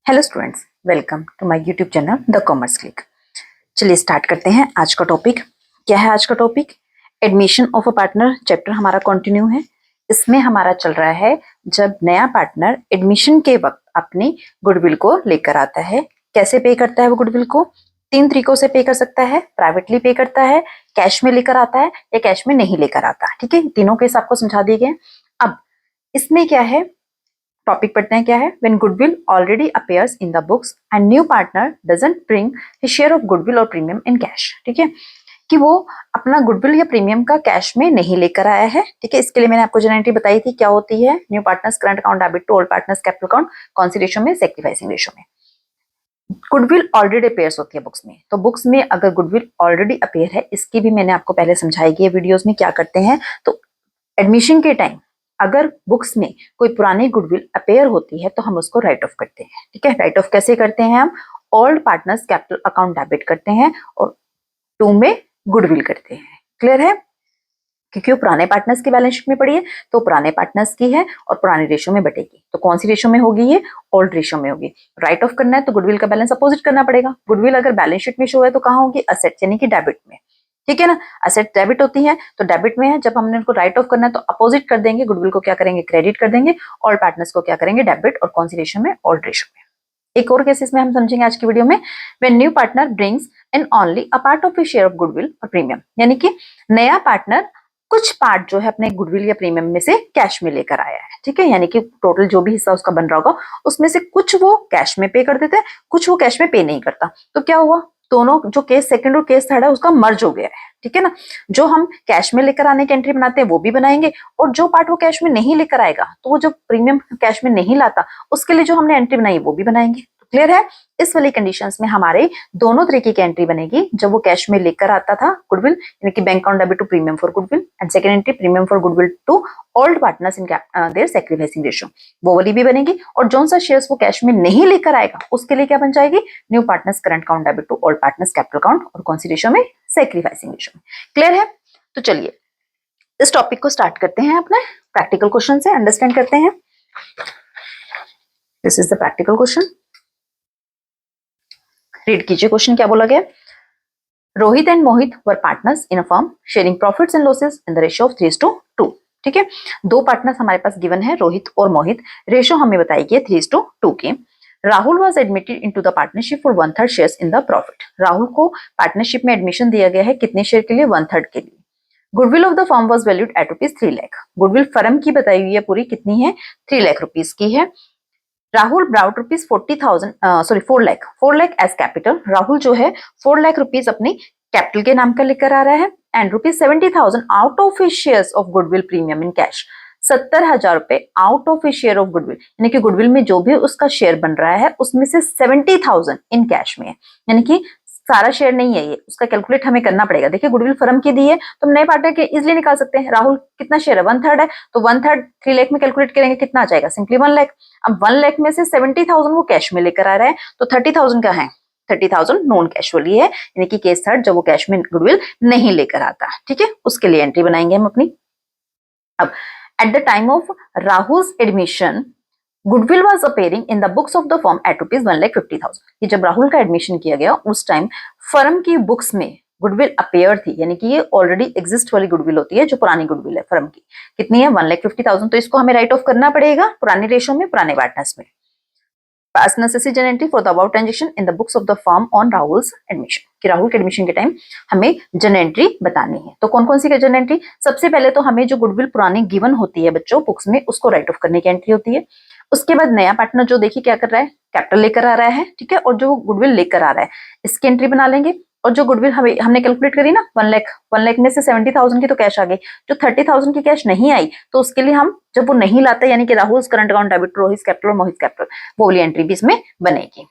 Hello students, welcome to my YouTube channel the commerce click. चलिए start करते हैं आज का टॉपिक। क्या है आज का topic? Admission of a partner chapter हमारा कंटिन्यू है। इसमें हमारा चल रहा है जब नया पार्टनर एडमिशन के वक्त अपनी गुडविल को लेकर आता है। कैसे पे करता है वो गुडविल को? 3 तरीकों से पे कर सकता है। प्राइवेटली पे करता है, कैश में लेकर आता है या कैश में नहीं लेकर आता। ठीक है, तीनों केस आपको समझा दिए गए। अब इसमें क्या है, टॉपिक पढ़ते हैं। क्या है? When goodwill already appears in the books and new partner doesn't bring his share of goodwill और प्रीमियम इन कैश। ठीक है, कि वो अपना गुडविल या प्रीमियम का कैश में नहीं लेकर आया है। ठीक है, इसके लिए मैंने आपको जनरलिटी बताई थी क्या होती है। New partners current account debit to old partners capital account, कौन सी रेशो में? सैक्रिफाइसिंग रेशो में। गुडविल ऑलरेडी अपेयर्स होती है बुक्स में, तो बुक्स में अगर गुडविल ऑलरेडी अपेयर है, इसकी भी मैंने आपको पहले समझाई गई है वीडियोस में। क्या करते हैं तो एडमिशन के टाइम अगर बुक्स में कोई पुरानी गुडविल अपेयर होती है तो हम उसको राइट ऑफ करते हैं। ठीक है, राइट ऑफ कैसे करते हैं? हम old partners capital account debit करते हैं और 2 में गुडविल करते हैं। क्लियर है? क्योंकि वो पुराने पार्टनर्स की बैलेंस शीट में पड़ी है तो पुराने पार्टनर्स की है और पुरानी रेशो में बटेगी। तो कौन सी रेशो में होगी? ये ओल्ड रेशो में होगी। राइट ऑफ करना है तो गुडविल का बैलेंस अपोजिट करना पड़ेगा। गुडविल अगर बैलेंस शीट में शो है तो कहाँ होगी? असेट यानी कि डेबिट में। ठीक है ना, असेट डेबिट होती है तो डेबिट में है। जब हमने उनको राइट ऑफ करना है तो अपोजिट कर देंगे। गुडविल को क्या करेंगे? क्रेडिट कर देंगे। ओल्ड पार्टनर्स को क्या करेंगे? डेबिट। और कौन सी रेशो में? ओल्ड रेशो में। एक और केस इसमें हम समझेंगे आज की वीडियो में। When new partner brings in only a part of his share of goodwill और प्रीमियम, यानी कि नया पार्टनर कुछ पार्ट जो है अपने गुडविल या प्रीमियम में से कैश में लेकर आया है। ठीक है, यानी कि टोटल जो भी हिस्सा उसका बन रहा होगा उसमें से कुछ वो कैश में पे कर देते हैं, कुछ वो कैश में पे नहीं करता। तो क्या हुआ? दोनों जो केस सेकंड और केस थर्ड है उसका मर्ज हो गया है। ठीक है ना, जो हम कैश में लेकर आने की एंट्री बनाते हैं वो भी बनाएंगे और जो पार्ट वो कैश में नहीं लेकर आएगा तो वो जो प्रीमियम कैश में नहीं लाता उसके लिए जो हमने एंट्री बनाई वो भी बनाएंगे। क्लियर है? इस वाली कंडीशंस में हमारे दोनों तरीके की एंट्री बनेगी। जब वो कैश में लेकर आता था गुडविल, यानी कि bank account debit to premium for goodwill, and second entry premium for goodwill to old partners in their sacrificing ratio, वो वाली भी बनेगी। और जो सा शेयर्स वो कैश में नहीं लेकर आएगा उसके लिए क्या बन जाएगी? New partners current account debit to old partners capital account, और कौन सी रेशो में? सैक्रिफाइसिंग रेशो में। क्लियर है? तो चलिए इस टॉपिक को स्टार्ट करते हैं। अपने प्रैक्टिकल क्वेश्चन से अंडरस्टैंड करते हैं। This is the practical question. Read कीजिए क्वेश्चन क्या बोला गया। Rohit and Mohit were partners in a firm sharing profits and losses in the ratio of 3:2। ठीक है, दो पार्टनर्स हमारे पास गिवन है, रोहित और मोहित। रेशियो हमें बताई गई है 3:2 की। Rahul was admitted into the partnership for 1/3 shares in the profit. Rahul को पार्टनरशिप में एडमिशन दिया गया है कितने शेयर के लिए? 1/3 के लिए। Goodwill of the firm was valued at ₹3 lakh. Goodwill firm की बताई हुई है पूरी कितनी है? 3 लाख रुपीज की है। Rahul brought rupees 4 lakh as capital. Rahul जो है 4 लाख रुपीज अपनी कैपिटल के नाम का लेकर आ रहा है and ₹70,000 out of his shares of goodwill premium in cash. 70,000 रुपए out of his share of goodwill, यानी कि गुडविल में जो भी उसका शेयर बन रहा है उसमें से 70,000 इन कैश में है। यानी कि सारा शेयर नहीं है ये, उसका कैलकुलेट हमें करना पड़ेगा। देखिए गुडविल फर्म की दी है तो हम नए पार्टनर के इजिली निकाल सकते हैं। राहुल कितना शेयर है? 1/3 है, तो 1/3 3 लाख में कैलकुलेट करेंगे कितना आ जाएगा? सिंपली 1 लाख। अब 1 लाख में से 70,000 वो कैश में लेकर आ रहा है तो 30,000 का है, 30,000 नॉन कैश वाली है, यानी कि केस थर्ड जब वो कैश में गुडविल नहीं लेकर आता। ठीक है, उसके लिए एंट्री बनाएंगे हम अपनी। अब at the time of Rahul's admission goodwill was appearing in the books of the firm at ₹1,50,000। ये जब राहुल का एडमिशन किया गया उस टाइम फर्म की बुक्स में गुडविल अपेयर थी, यानी कि ये ऑलरेडी एग्जिस्ट वाली गुडविल होती है जो पुरानी गुडविल है फर्म की। कितनी है? 1,50,000। तो इसको हमें राइट ऑफ करना पड़ेगा पुरानी रेशो में, पुराने पार्टनर्स में। पास necessary general entry for the about transaction in the books of the firm on Rahul's admission, कि राहुल के एडमिशन के टाइम हमें जनरल एंट्री बतानी है। तो कौन कौन सी जनरल एंट्री? सबसे पहले तो हमें जो गुडविल पुरानी गिवन होती है बच्चों बुक्स में उसको राइट ऑफ करने की एंट्री होती है। उसके बाद नया पार्टनर जो देखिए क्या कर रहा है, कैपिटल लेकर आ रहा है। ठीक है, और जो गुडविल लेकर आ रहा है इसकी एंट्री बना लेंगे। और जो गुडविल हमने कैलकुलेट करी ना 1 लाख में से 70,000 की तो कैश आ गई, जो 30,000 की कैश नहीं आई तो उसके लिए हम जब वो नहीं लाते, यानी कि Rahul current account debit Rohit capital और मोहित कैपिटल, वो वाली एंट्री भी इसमें बनेगी।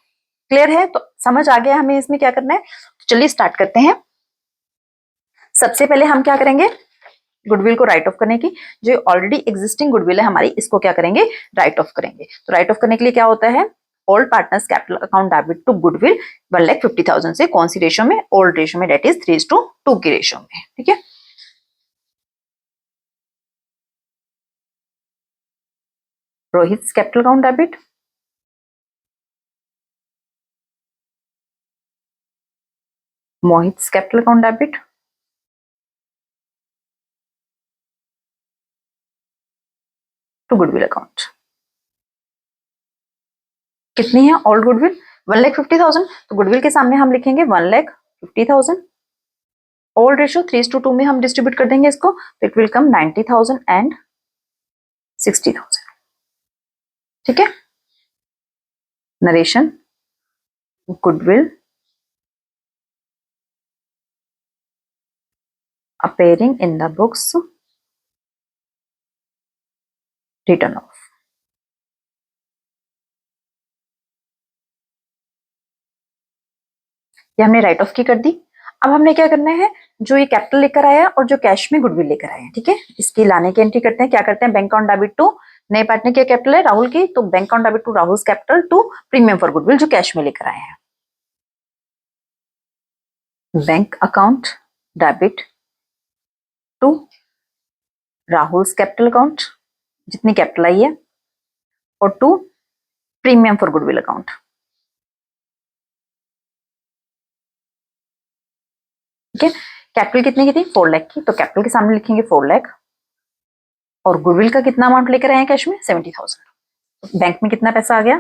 क्लियर है? तो समझ आ गया हमें इसमें क्या करना है। तो चलिए स्टार्ट करते हैं। सबसे पहले हम क्या करेंगे? गुडविल को राइट ऑफ करने की, जो ऑलरेडी एग्जिस्टिंग गुडविल है हमारी इसको क्या करेंगे? राइट ऑफ करेंगे। तो राइट ऑफ करने के लिए क्या होता है? Old partners capital account debit to goodwill 1,50,000 से कौन सी रेशो में? ओल्ड रेशो में, डेट इज 3:2 की रेशो में। ठीक है, Rohit capital account debit Mohit capital account debit to goodwill account. कितनी है ओल्ड गुडविल? 1,50,000। तो गुडविल के सामने हम लिखेंगे 1,50,000। ओल्ड रेशियो 3:2 में हम डिस्ट्रीब्यूट कर देंगे इसको, तो इट विल कम 90,000 एंड 60,000। ठीक है, narration goodwill appearing in the books written off। ये हमने राइट ऑफ की कर दी। अब हमने क्या करना है, जो ये कैपिटल लेकर आया और जो कैश में गुडविल लेकर आया है, ठीक है, इसकी लाने की एंट्री करते हैं। क्या करते हैं, बैंक अकाउंट डेबिट टू, नए पार्टनर की कैपिटल है राहुल की, तो bank account debit to Rahul capital to premium for goodwill जो कैश में लेकर आए हैं। Bank account debit to Rahul capital account जितनी कैपिटल आई है, और to premium for goodwill account. ठीक है, कैपिटल कितनी की थी, 4 लाख की, तो कैपिटल के सामने लिखेंगे 4 लाख, और गुडविल का कितना अमाउंट लेकर आए हैं कैश में, 70,000। बैंक में कितना पैसा आ गया,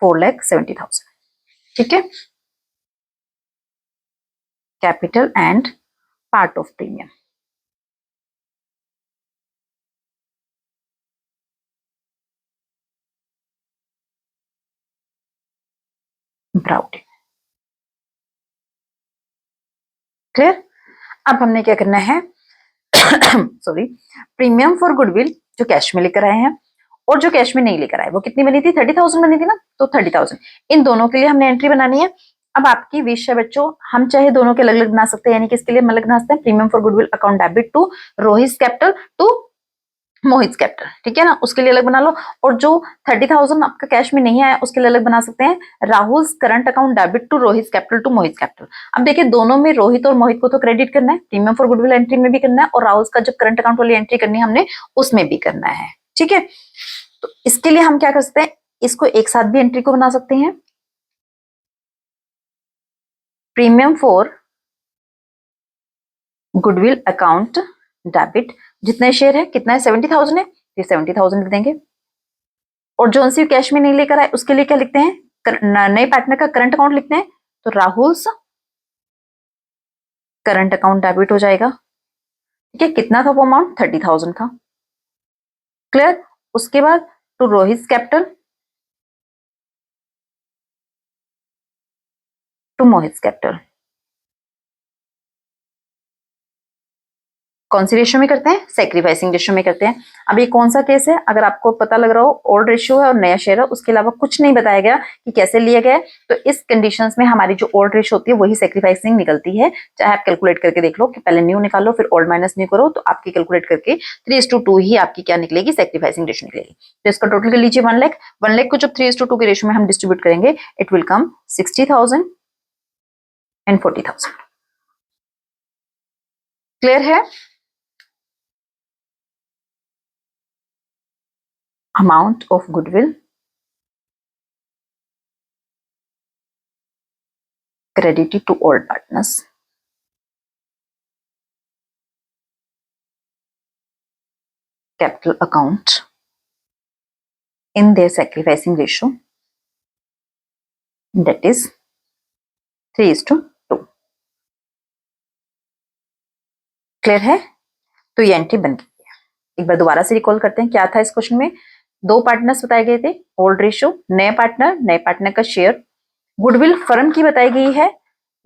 4,70,000। ठीक है, capital and part of premium. Brought in clear. अब हमने क्या करना है सॉरी, प्रीमियम फॉर गुडविल जो कैश में लेकर आए हैं और जो कैश में नहीं लेकर आए, वो कितनी बनी थी, 30,000 बनी थी ना, तो 30,000 इन दोनों के लिए हमने एंट्री बनानी है। अब आपकी विश है बच्चों, हम चाहे दोनों के अलग अलग बना सकते हैं, यानी कि इसके लिए हम अलग बना सकते हैं, premium for goodwill account debit to Rohit capital to Mohit capital, ठीक है ना, उसके लिए अलग बना लो। और जो 30,000 आपका कैश में नहीं आया उसके लिए अलग बना सकते हैं, Rahul current account debit to Rohit capital to Mohit capital. अब देखिए दोनों में रोहित और मोहित को तो क्रेडिट करना है, प्रीमियम फॉर गुडविल एंट्री में भी करना है, और राहुल का जो करंट अकाउंट वाली एंट्री करनी है हमने उसमें भी करना है। ठीक है, तो इसके लिए हम क्या कर सकते हैं, इसको एक साथ भी एंट्री को बना सकते हैं, premium for goodwill account debit, जितने शेयर है कितना है, 70,000 है, ये 70,000 लिख देंगे। और जो सी कैश में नहीं लेकर आए उसके लिए क्या लिखते हैं, नए पार्टनर का करंट अकाउंट लिखते हैं, तो राहुल करंट अकाउंट डेबिट हो जाएगा। ठीक है, कितना था वो अमाउंट, 30,000 था। क्लियर। उसके बाद to Rohit capital to Mohit capital, कौन सी रेशियो में करते हैं, सेक्रीफाइसिंग रेशियो में करते हैं। अब ये कौन सा केस है, अगर आपको पता लग रहा हो ओल्ड रेशियो है और नया शेयर है, उसके अलावा कुछ नहीं बताया गया कि कैसे लिया गया है, तो इस कंडीशंस में हमारी जो ओल्ड रेशियो होती है वही सेक्रीफाइसिंग निकलती है। चाहे आप कैलकुलेट करके देख लो कि पहले न्यू निकालो फिर ओल्ड माइनस न्यू करो, तो आपकी कैलकुलेट करके 3:2 ही आपकी क्या निकलेगी, सेक्रीफाइसिंग रेशियो निकलेगी। तो इसका टोटल कर लीजिए 1 लाख। 1 लाख को जब 3:2 के रेशियो में हम डिस्ट्रीब्यूट करेंगे, it will come 60,000 and 40,000। Clear है। Amount of goodwill credited to all partners, capital account in their sacrificing ratio, that is 3:2। Clear है, तो ये एंट्री बन गई है। एक बार दोबारा से रिकॉल करते हैं क्या था इस क्वेश्चन में। 2 पार्टनर्स बताए गए थे, ओल्ड रेशियो, नए पार्टनर का शेयर, गुडविल फर्म की बताई गई है।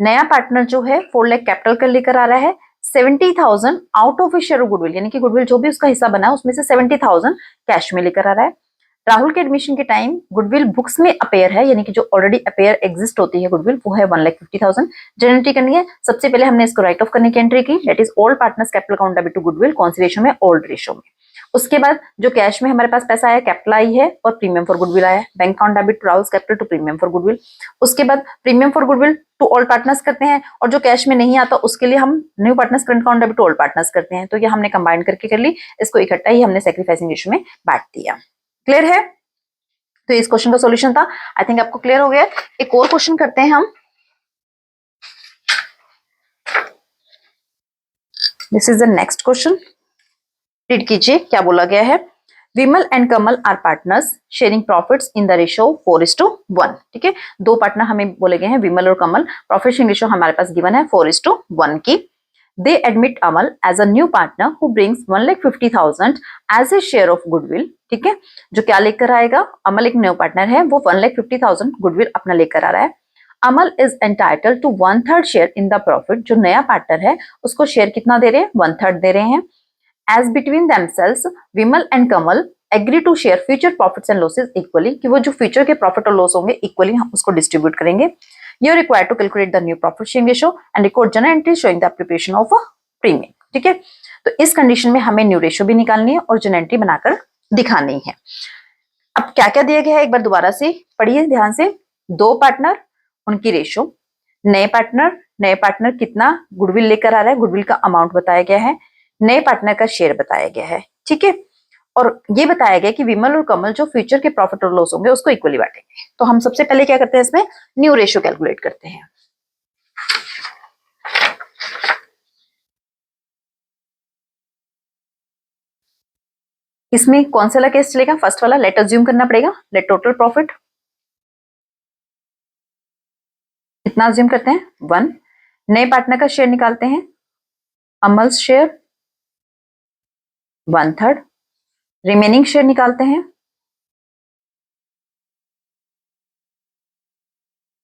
नया पार्टनर जो है 4 लाख कैपिटल कर लेकर आ रहा है, 70,000 out of share of goodwill, यानी कि गुडविल जो भी उसका हिस्सा बना है उसमें से 70,000 कैश में लेकर आ रहा है। राहुल के एडमिशन के टाइम गुडविल बुक्स में अपेयर है, यानी कि जो ऑलरेडी अपेयर एग्जिस्ट होती है गुडविल, वो है 1,50,000। जनरल एंट्री करनी है, सबसे पहले हमने इसको राइट ऑफ करने की एंट्री की, that is old partners capital account debit to goodwill, कौन सी रेशियो में, ओल्ड रेशियो में। उसके बाद जो कैश में हमारे पास पैसा आया, कैपिटल आई है और प्रीमियम फॉर गुडविल आया, bank account debit to Rahul capital to premium for goodwill. उसके बाद premium for goodwill to all partners करते हैं, और जो कैश में नहीं आता उसके लिए हम new partners current account debit to all partners करते हैं। तो ये हमने कंबाइन करके कर ली, इसको इकट्ठा ही हमने सेक्रीफाइसिंग रेशियो में बांट दिया। क्लियर है, तो इस क्वेश्चन का सॉल्यूशन था। आई थिंक आपको क्लियर हो गया। एक और क्वेश्चन करते हैं हम, this is the next question, read कीजिए क्या बोला गया है। Vimal and Kamal are partners sharing profits in the ratio 4:1। ठीक है, दो पार्टनर हमें बोले गए हैं विमल और कमल, प्रॉफिट शेयरिंग रेशियो हमारे पास गिवन है 4:1 की। They admit Amal as a new partner who brings 1,50,000 as a share of goodwill. ठीक है, जो क्या लेकर आएगा, अमल एक न्यू पार्टनर है, वो 1,50,000 गुडविल अपना लेकर आ रहा है। Amal is entitle to 1/3 share in the profit, जो नया पार्टनर है उसको शेयर कितना दे रहे हैं, 1/3 दे रहे हैं। As between themselves, Vimal and Kamal agree to share future profits and losses equally, कि वो जो फ्यूचर के प्रॉफिट और लॉस होंगे इक्वली हम उसको डिस्ट्रीब्यूट करेंगे। You required to calculate the new profit sharing ratio and record journal entry showing the preparation of a premium. ठीक है, तो इस कंडीशन में हमें न्यू रेशियो भी निकालनी है और जनरल एंट्री बनाकर दिखानी है। अब क्या क्या दिया गया है एक बार दोबारा से पढ़िए ध्यान से। दो पार्टनर, उनकी रेशियो, नए पार्टनर कितना गुडविल लेकर आ रहा है, गुडविल का अमाउंट बताया गया है, नए पार्टनर का शेयर बताया गया है। ठीक है, और ये बताया गया कि विमल और कमल जो फ्यूचर के प्रॉफिट और लॉस होंगे उसको इक्वली बांटेंगे। तो हम सबसे पहले क्या करते हैं, इसमें न्यू रेशियो कैलकुलेट करते हैं। इसमें कौन सा वाला केस चलेगा, फर्स्ट वाला, लेट अज्यूम करना पड़ेगा। लेट टोटल प्रॉफिट कितना अज्यूम करते हैं, 1। नए पार्टनर का शेयर निकालते हैं, अमल्स शेयर 1/3, रिमेनिंग शेयर निकालते हैं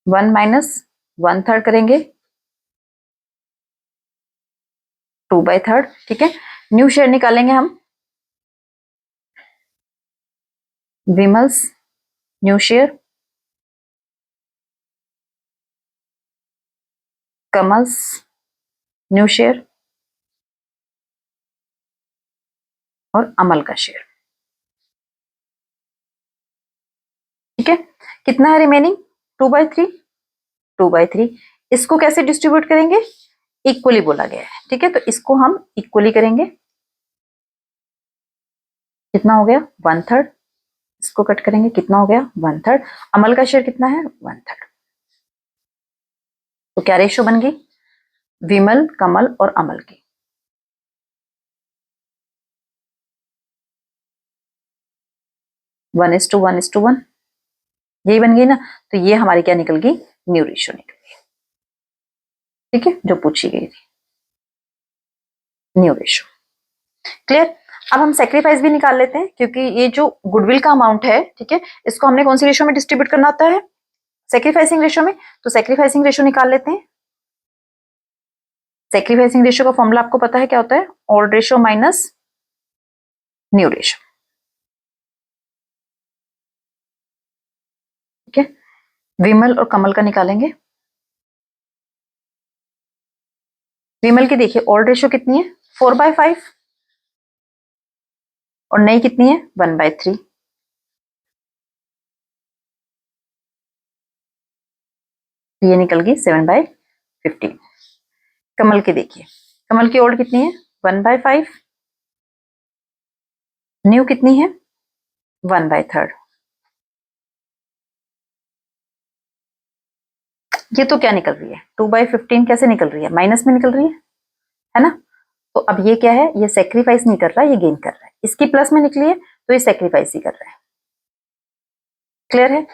1 माइनस 1/3 करेंगे 2/3। ठीक है, न्यू शेयर निकालेंगे हम, Vimals new share, Kamal's new share और अमल का शेयर। ठीक है, कितना है रिमेनिंग, 2/3, 2/3। इसको कैसे डिस्ट्रीब्यूट करेंगे, इक्वली बोला गया है। ठीक है, तो इसको हम इक्वली करेंगे, कितना हो गया 1/3, इसको कट करेंगे, कितना हो गया 1/3। अमल का शेयर कितना है 1/3। तो क्या रेशियो बन गई, विमल, कमल और अमल की। 1:1:1, यही बन गई ना। तो ये हमारी क्या निकल गई, न्यू रेशियो निकल गई। ठीक है, जो पूछी गई थी न्यू रेशियो। क्लियर। अब हम सेक्रीफाइस भी निकाल लेते हैं, क्योंकि ये जो गुडविल का अमाउंट है, ठीक है, इसको हमने कौन सी रेशियो में डिस्ट्रीब्यूट करना होता है, सेक्रीफाइसिंग रेशियो में। तो सेक्रीफाइसिंग रेशियो निकाल लेते हैं। सेक्रीफाइसिंग रेशियो का फॉर्मूला आपको पता है क्या होता है, old ratio minus new ratio. ठीक है, विमल और कमल का निकालेंगे। विमल की देखिए ओल्ड रेशियो कितनी है, 4/5, और नई कितनी है 1/3। ये निकल गई 7/15। कमल की देखिए, कमल की ओल्ड कितनी है 1/5, न्यू कितनी है 1/3। ये तो क्या निकल रही है 2/15, कैसे निकल रही है, माइनस में निकल रही है ना। तो अब ये क्या है, ये सेक्रीफाइस नहीं कर रहा, ये गेन कर रहा है। इसकी प्लस में निकली है तो ये सेक्रीफाइस ही कर रहा है। क्लियर है।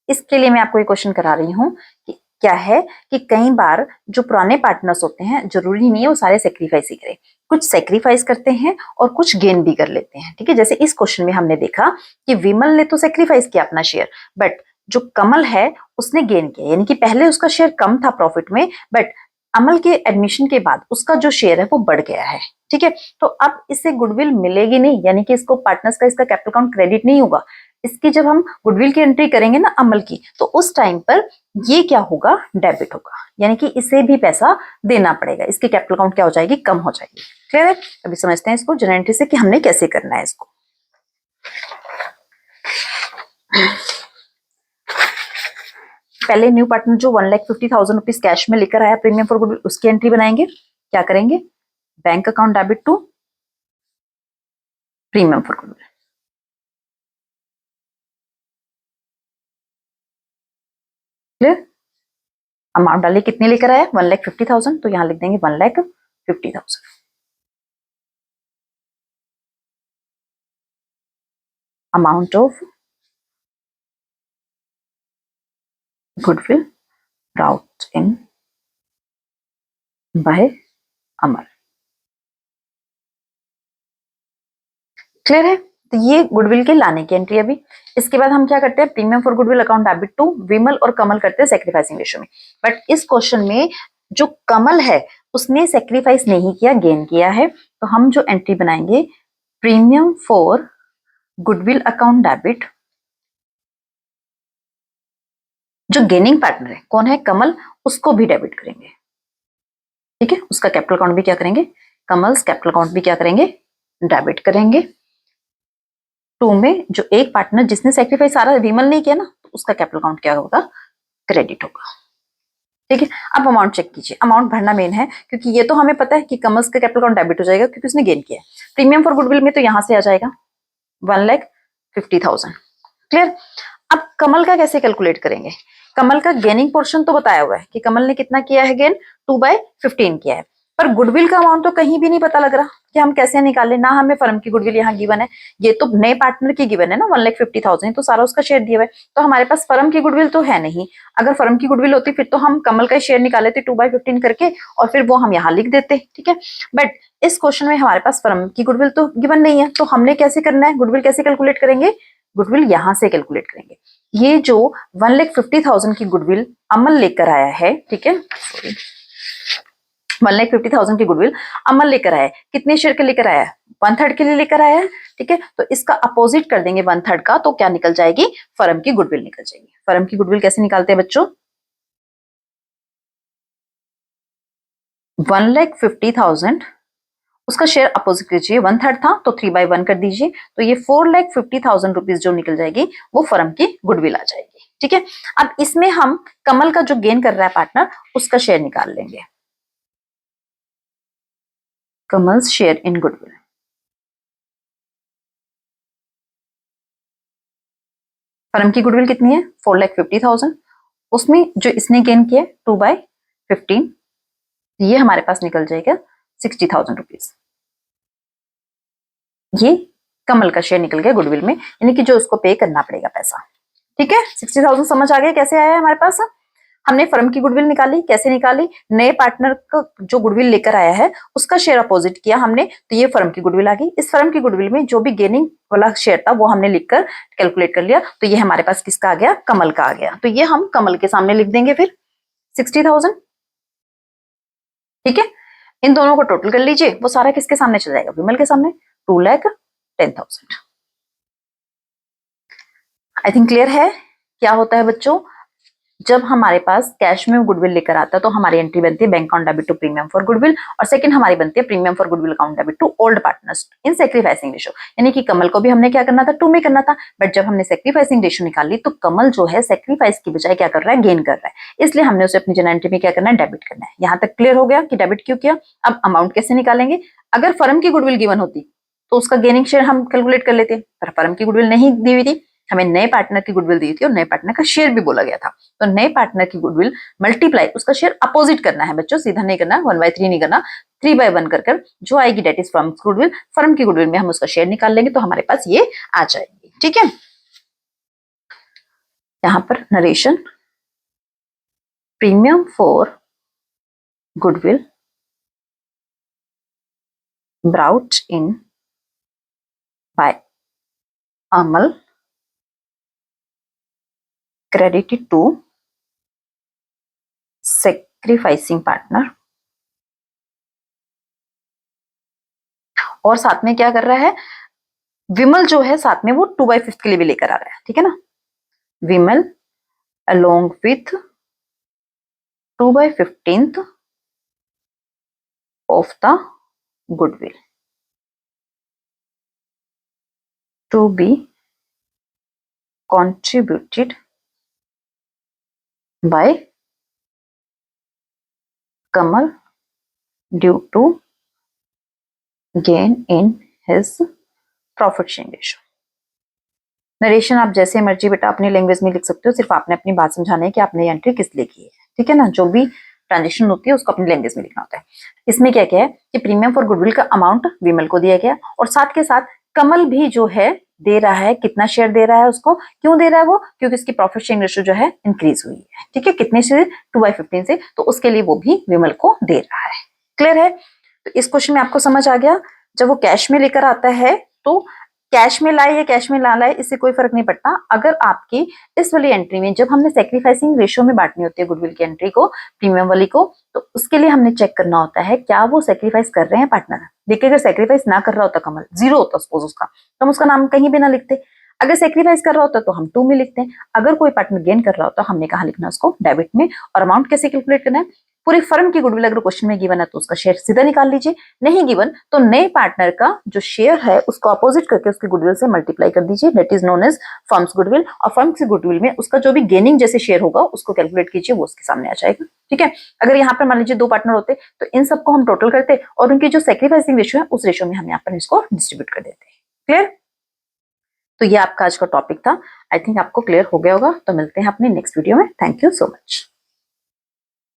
इसके लिए मैं आपको ये क्वेश्चन करा रही हूँ कि क्या है कि कई बार जो पुराने पार्टनर्स होते हैं जरूरी नहीं है वो सारे सेक्रीफाइस ही करें, कुछ सेक्रीफाइस करते हैं और कुछ गेन भी कर लेते हैं। ठीक है, जैसे इस क्वेश्चन में हमने देखा कि विमल ने तो सेक्रीफाइस किया अपना शेयर, बट जो कमल है उसने गेन किया, यानी कि पहले उसका शेयर कम था प्रॉफिट में, बट अमल के एडमिशन के बाद उसका जो शेयर है वो बढ़ गया है। ठीक है, तो अब इससे गुडविल मिलेगी नहीं, यानी कि इसको पार्टनर्स का इसका कैपिटल अकाउंट क्रेडिट नहीं होगा। इसकी जब हम गुडविल की एंट्री करेंगे ना अमल की, तो उस टाइम पर ये क्या होगा, डेबिट होगा, यानी कि इसे भी पैसा देना पड़ेगा, इसकी कैपिटल अकाउंट क्या हो जाएगी, कम हो जाएगी। क्लियर है। अभी समझते हैं इसको जनरल एंट्री से कि हमने कैसे करना है इसको। पहले न्यू पार्टनर जो 1,50,000 रुपीज कैश में लेकर आया प्रीमियम फॉर गुडविल, उसकी एंट्री बनाएंगे। क्या करेंगे, bank account debit to premium for goodwill. Clear. Amount डालिए, कितने लेकर आया 1,50,000, तो यहाँ लिख देंगे 1,50,000। Amount of goodwill brought in by Amar. Clear है? तो ये गुडविल के लाने की एंट्री अभी। इसके बाद हम क्या करते हैं, premium for goodwill account debit to Vimal और कमल करते हैं सेक्रीफाइसिंग रेशियो में। बट इस क्वेश्चन में जो कमल है उसने सेक्रीफाइस नहीं किया, गेन किया है। तो हम जो एंट्री बनाएंगे, premium for goodwill account debit, जो गेनिंग पार्टनर है कौन है, कमल, उसको भी डेबिट करेंगे। ठीक है, उसका कैपिटल अकाउंट भी क्या करेंगे, कमल्स कैपिटल अकाउंट भी क्या करेंगे, डेबिट करेंगे। टू में जो एक पार्टनर जिसने सेक्रीफाइस सारा विमल नहीं किया ना, तो उसका कैपिटल अकाउंट क्या होगा, क्रेडिट होगा। ठीक है, अब अमाउंट चेक कीजिए। अमाउंट भरना मेन है, क्योंकि ये तो हमें पता है कि कमल्स का कैपिटल अकाउंट डेबिट हो जाएगा क्योंकि उसने गेन किया है। प्रीमियम फॉर गुडविल में तो यहां से आ जाएगा 1,50,000। क्लियर? अब कमल का कैसे कैलकुलेट करेंगे, कमल का गेनिंग पोर्शन तो बताया हुआ है कि कमल ने कितना किया है गेन, 2/15 किया है। पर गुडविल का अमाउंट तो कहीं भी नहीं पता लग रहा कि हम कैसे निकालें, ना हमें फर्म की गुडविल यहाँ गिवन है, ये तो नए पार्टनर की गिवन है ना 1,50,000, तो सारा उसका शेयर दिया हुआ है। तो हमारे पास फर्म की गुडविल तो है नहीं। अगर फर्म की गुडविल होती फिर तो हम कमल का शेयर निकाले थे 2/15 करके, और फिर वो हम यहाँ लिख देते। ठीक है, बट इस क्वेश्चन में हमारे पास फर्म की गुडविल तो गिवन नहीं है, तो हमने कैसे करना है, गुडविल कैसे कैलकुलेट करेंगे, गुडविल यहां से कैलकुलेट करेंगे। ये जो 1,50,000 की गुडविल अमल लेकर आया है, ठीक है, 1,50,000 की गुडविल अमल लेकर आया है, कितने शेयर के लेकर आया है, 1/3 के लिए लेकर आया है। ठीक है, तो इसका अपोजिट कर देंगे 1/3 का, तो क्या निकल जाएगी, फर्म की गुडविल निकल जाएगी। फर्म की गुडविल कैसे निकालते हैं बच्चों, 1,50,000, उसका शेयर अपोजिट कीजिए, 1/3 था तो 3/1 कर दीजिए, तो ये 4,50,000 रुपीज जो निकल जाएगी वो फर्म की गुडविल आ जाएगी। ठीक है, अब इसमें हम कमल का जो गेन कर रहा है पार्टनर, उसका शेयर निकाल लेंगे, Kamal's share in goodwill. Firm की गुडविल कितनी है, 4,50,000, उसमें जो इसने गेन किया 2/15, ये हमारे पास निकल जाएगा 60,000 रुपीज। ये कमल का शेयर निकल गया गुडविल में, यानी कि जो उसको पे करना पड़ेगा पैसा। ठीक है, 60,000 समझ आ गया कैसे आया है हमारे पास। हमने फर्म की गुडविल निकाली, कैसे निकाली, नए पार्टनर का जो गुडविल लेकर आया है उसका शेयर अपोजिट किया हमने, तो ये फर्म की गुडविल आ गई। इस फर्म की गुडविल में जो भी गेनिंग वाला शेयर था वो हमने लिखकर कैलकुलेट कर लिया, तो ये हमारे पास किसका आ गया, कमल का आ गया। तो ये हम कमल के सामने लिख देंगे फिर 60,000। ठीक है, इन दोनों को टोटल कर लीजिए, वो सारा किसके सामने चल जाएगा, विमल के सामने, 2,10,000। आई थिंक क्लियर है क्या होता है बच्चों, जब हमारे पास कैश में गुडविल लेकर आता है तो हमारी एंट्री बनती है bank account debit to premium for goodwill, और सेकंड हमारी बनती है premium for goodwill account debit to old partners in sacrificing ratio. यानी कि कमल को भी हमने क्या करना था, 2 में करना था, बट जब हमने सेक्रीफाइसिंग रेशियो निकाली तो कमल जो है सेक्रीफाइस की बजाय क्या कर रहा है, गेन कर रहा है, इसलिए हमने उसे अपनी जनरल एंट्री में क्या करना है, डेबिट करना है। यहाँ तक क्लियर हो गया कि डेबिट क्यों किया। अब अमाउंट कैसे निकालेंगे, अगर फर्म की गुडविल गिवन होती तो उसका गेनिंग शेयर हम कैलकुलेट कर लेते, पर फर्म की गुडविल नहीं दी हुई थी, हमें नए पार्टनर की गुडविल दी थी और नए पार्टनर का शेयर भी बोला गया था, तो नए पार्टनर की गुडविल मल्टीप्लाई उसका शेयर अपोजिट करना है बच्चों, सीधा नहीं करना, 1/3 नहीं करना, 3/1 कर जो आएगी that is firm goodwill, firm की गुडविल में हम उसका शेयर निकाल लेंगे, तो हमारे पास ये आ जाएगी। ठीक है, यहां पर narration, premium for goodwill brought in by Amal credited to sacrificing partner, और साथ में क्या कर रहा है, विमल जो है साथ में वो 2/5 के लिए भी लेकर आ रहा है। ठीक है ना, विमल along with 2/15 of the goodwill to be contributed by Kamal due to gain in his profit sharing ratio। Narration आप जैसे मर्जी बेटा अपनी लैंग्वेज में लिख सकते हो, सिर्फ आपने अपनी बात समझाना है कि आपने ये एंट्री किस लिए की है। ठीक है ना, जो भी ट्रांजेक्शन होती है उसको अपनी लैंग्वेज में लिखना होता है। इसमें क्या क्या है कि प्रीमियम फॉर गुडविल का अमाउंट विमल को दिया गया, और साथ के साथ कमल भी जो है दे रहा है, कितना शेयर दे रहा है उसको, क्यों दे रहा है वो, क्योंकि इसकी प्रॉफिट शेयरिंग रेशियो जो है इंक्रीज हुई है, ठीक है, कितने से 2/15 से, तो उसके लिए वो भी विमल को दे रहा है। क्लियर है? तो इस क्वेश्चन में आपको समझ आ गया, जब वो कैश में लेकर आता है तो कैश में लाए या कैश में ना लाए इससे कोई फर्क नहीं पड़ता। अगर आपकी इस वाली एंट्री में जब हमने सेक्रीफाइसिंग रेशियो में बांटनी होती है गुडविल की एंट्री को प्रीमियम वाली को, तो उसके लिए हमने चेक करना होता है क्या वो सेक्रीफाइस कर रहे हैं पार्टनर। देखिए, अगर सेक्रीफाइस ना कर रहा होता कमल, 0 होता सपोज उसका, तो हम उसका नाम कहीं भी ना लिखते। अगर सेक्रीफाइस कर रहा होता तो हम 2 में लिखते हैं। अगर कोई पार्टनर गेन कर रहा होता हमने कहा लिखना उसको डेबिट में। और अमाउंट कैसे कैलकुलेट करना है, पूरी फर्म की गुडविल अगर क्वेश्चन में गिवन है तो उसका शेयर सीधा निकाल लीजिए, नहीं गिवन तो नए पार्टनर का जो शेयर है उसको अपोजिट करके उसकी गुडविल से मल्टीप्लाई कर दीजिए, that is known as firm's goodwill. और फर्म की गुडविल में उसका जो भी गेनिंग जैसे शेयर होगा उसको कैलकुलेट कीजिए, वो उसके सामने आ जाएगा। ठीक है, अगर यहाँ पर मान लीजिए 2 पार्टनर होते तो इन सबको हम टोटल करते और उनकी जो सेक्रीफाइसिंग रेशियो है उस रेशियो में हम यहाँ पर इसको डिस्ट्रीब्यूट कर देते। क्लियर? तो ये आपका आज का टॉपिक था। आई थिंक आपको क्लियर हो गया होगा। तो मिलते हैं अपने नेक्स्ट वीडियो में। Thank you so much.